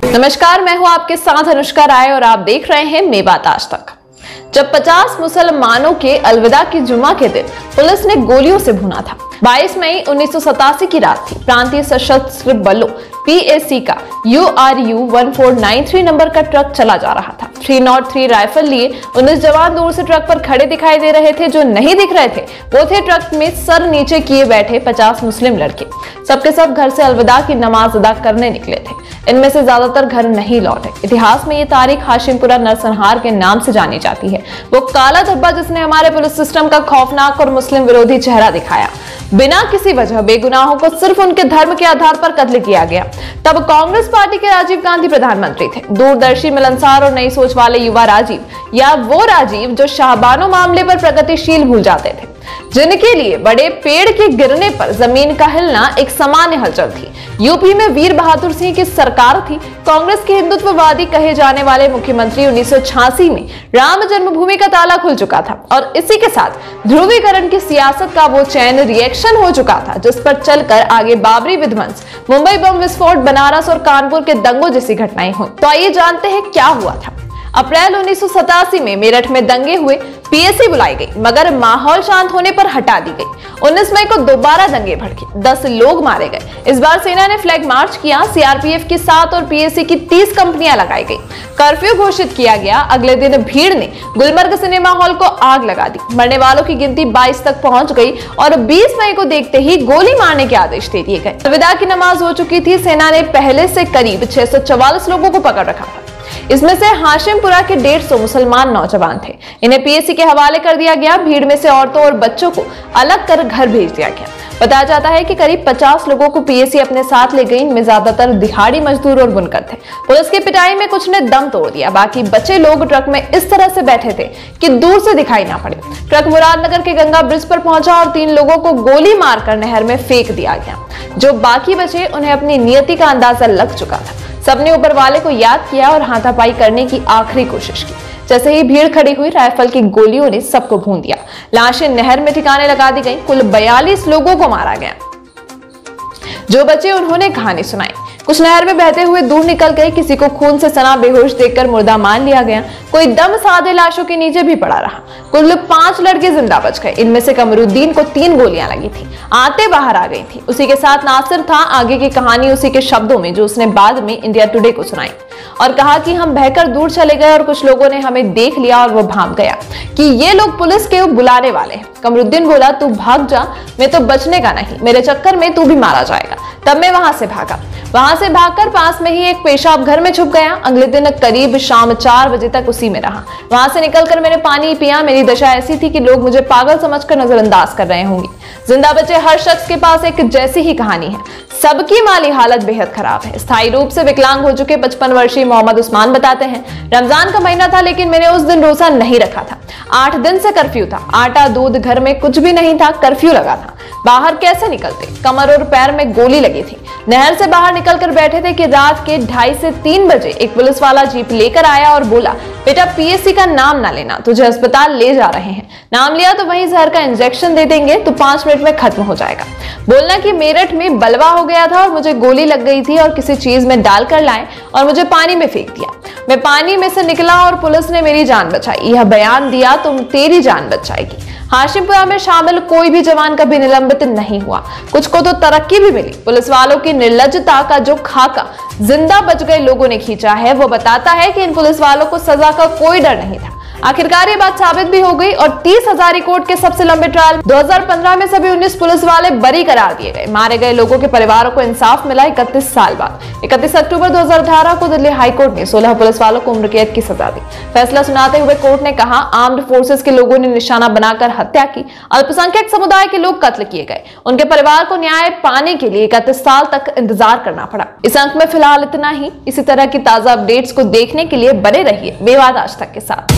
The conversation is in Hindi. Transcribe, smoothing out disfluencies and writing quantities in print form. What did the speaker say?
नमस्कार, मैं हूं आपके साथ अनुष्का राय और आप देख रहे हैं मेवात आज तक। जब 50 मुसलमानों के अलविदा की जुमा के दिन पुलिस ने गोलियों से भुना था। 22 मई 1987 की रात थी। प्रांतीय सशस्त्र बलों PAC का URU 1493 नंबर का ट्रक चला जा रहा था। 303 राइफल लिए 19 जवान दूर से ट्रक पर खड़े दिखाई दे रहे थे। जो नहीं दिख रहे थे वो थे ट्रक में सर नीचे किए बैठे 50 मुस्लिम लड़के। सबके सब घर से अलविदा की नमाज अदा करने निकले थे। इनमें से ज्यादातर घर नहीं लौटे। इतिहास में ये तारीख हाशिमपुरा नरसंहार के नाम से जानी जाती है। वो काला धब्बा जिसने हमारे पुलिस सिस्टम का खौफनाक और मुस्लिम विरोधी चेहरा दिखाया। बिना किसी वजह बेगुनाहों को सिर्फ उनके धर्म के आधार पर कत्ल किया गया। तब कांग्रेस पार्टी के राजीव गांधी प्रधानमंत्री थे। दूरदर्शी, मिलनसार और नई सोच वाले युवा राजीव, या वो राजीव जो शाहबानो मामले पर प्रगतिशील भूल जाते थे, जिनके लिए बड़े पेड़ के गिरने पर जमीन का हिलना एक सामान्य हलचल थी। यूपी में वीर बहादुर सिंह की सरकार थी। कांग्रेस के हिंदुत्ववादी कहे जाने वाले मुख्यमंत्री 1986 में राम जन्मभूमि का ताला खुल चुका था और इसी के साथ ध्रुवीकरण की सियासत का वो चैन रिएक्शन हो चुका था जिस पर चलकर आगे बाबरी विध्वंस, मुंबई बम विस्फोट, बनारस और कानपुर के दंगों जैसी घटनाएं हुई। तो आइए जानते हैं क्या हुआ था। अप्रैल 1987 में मेरठ में दंगे हुए। PAC बुलाई गई मगर माहौल शांत होने पर हटा दी गई। 19 मई को दोबारा दंगे भड़के, 10 लोग मारे गए। इस बार सेना ने फ्लैग मार्च किया। CRPF की 7 और PAC की 30 कंपनियां लगाई गई। कर्फ्यू घोषित किया गया। अगले दिन भीड़ ने गुलमर्ग सिनेमा हॉल को आग लगा दी। मरने वालों की गिनती 22 तक पहुंच गई और 20 मई को देखते ही गोली मारने के आदेश दे दिए गए। अलविदा की नमाज हो चुकी थी। सेना ने पहले से करीब 644 लोगों को पकड़ रखा था। इसमें से हाशिमपुरा के 150 मुसलमान नौजवान थे। इन्हें PAC के हवाले कर दिया गया। भीड़ में से औरतों और बच्चों को अलग कर घर भेज दिया गया। बताया जाता है कि करीब 50 लोगों को PAC अपने साथ ले गई। इनमें ज्यादातर दिहाड़ी मजदूर और बुनकर थे। पुलिस की पिटाई में कुछ ने दम तोड़ दिया। बाकी बचे लोग ट्रक में इस तरह से बैठे थे कि दूर से दिखाई ना पड़े। ट्रक मुरादनगर के गंगा ब्रिज पर पहुंचा और 3 लोगों को गोली मारकर नहर में फेंक दिया गया। जो बाकी बचे उन्हें अपनी नियति का अंदाजा लग चुका था। सबने ऊपर वाले को याद किया और हाथापाई करने की आखिरी कोशिश की। जैसे ही भीड़ खड़ी हुई, राइफल की गोलियों ने सबको भून दिया। लाशें नहर में ठिकाने लगा दी गई। कुल 42 लोगों को मारा गया। जो बचे उन्होंने कहानी सुनाई। कुछ नहर में बहते हुए दूर निकल गए। किसी को खून से सना बेहोश देखकर मुर्दा मान लिया गया। कोई दम साधे लाशों के नीचे भी पड़ा रहा। कुल 5 लड़के जिंदा बच गए। इनमें से कमरुद्दीन को 3 गोलियां लगी थी। आते बाहर आ गई थी। उसी के साथ नासिर था। आगे की कहानी उसी के शब्दों में जो उसने बाद में इंडिया टुडे को सुनाई और कहा कि हम बहकर दूर चले गए और कुछ लोगों ने हमें देख लिया और वो भाग गया कि ये लोग पुलिस के बुलाने वाले हैं। कमरुद्दीन बोला, तू भाग जा, मैं तो बचने का नहीं, मेरे चक्कर में तू भी मारा जाएगा। तब मैं वहां से भागा। वहां से भागकर पास में ही एक पेशाब घर में छुप गया। अगले दिन करीब शाम 4 बजे तक उसी में रहा। वहां से निकलकर मैंने पानी पिया। मेरी दशा ऐसी थी कि लोग मुझे पागल समझकर नजरअंदाज कर रहे होंगे। जिंदा बचे हर शख्स के पास एक जैसी ही कहानी है। सबकी माली हालत बेहद खराब है। स्थायी रूप से विकलांग हो चुके 55 वर्षीय मोहम्मद उस्मान बताते हैं, रमजान का महीना था लेकिन मैंने उस दिन रोजा नहीं रखा था। 8 दिन से कर्फ्यू था। आटा दूध घर में कुछ भी नहीं था। कर्फ्यू लगा था। बाहर कैसे निकलते? कमर और पैर में गोली लगी थी। नहर से बाहर निकलकर बैठे थे कि रात के 2:30 से 3 बजे एक पुलिस वाला जीप लेकर आया और बोला, बेटा PAC का नाम ना लेना, तुझे अस्पताल ले जा रहे हैं। नाम लिया तो वहीं जहर का इंजेक्शन दे देंगे तो 5 मिनट में खत्म हो जाएगा। बोलना कि मेरठ में बलवा हो गया था और मुझे गोली लग गई थी और किसी चीज में डालकर लाए और मुझे पानी में फेंक दिया। मैं पानी में से निकला और पुलिस ने मेरी जान बचाई। यह बयान दिया तो तेरी जान बच जाएगी। हाशिमपुरा में शामिल कोई भी जवान कभी निलंबित नहीं हुआ। कुछ को तो तरक्की भी मिली। पुलिस वालों की निर्लज्जता का जो खाका जिंदा बच गए लोगों ने खींचा है वो बताता है कि इन पुलिस वालों को सजा का कोई डर नहीं था। आखिरकार ये बात साबित भी हो गई और 30 हजारी कोर्ट के सबसे लंबे ट्रायल 2015 में सभी 19 पुलिस वाले बरी करार दिए गए। मारे गए लोगों के परिवारों को इंसाफ मिला 31 साल बाद। 31 अक्टूबर 2018 को दिल्ली हाईकोर्ट ने 16 पुलिस वालों को उम्र कैद की सजा दी। फैसला सुनाते हुए कोर्ट ने कहा, आर्म्ड फोर्सेस के लोगों ने निशाना बनाकर हत्या की। अल्पसंख्यक समुदाय के लोग कत्ल किए गए। उनके परिवार को न्याय पाने के लिए 31 साल तक इंतजार करना पड़ा। इस अंक में फिलहाल इतना ही। इसी तरह की ताजा अपडेट्स को देखने के लिए बने रहिए मेवात आज तक के साथ।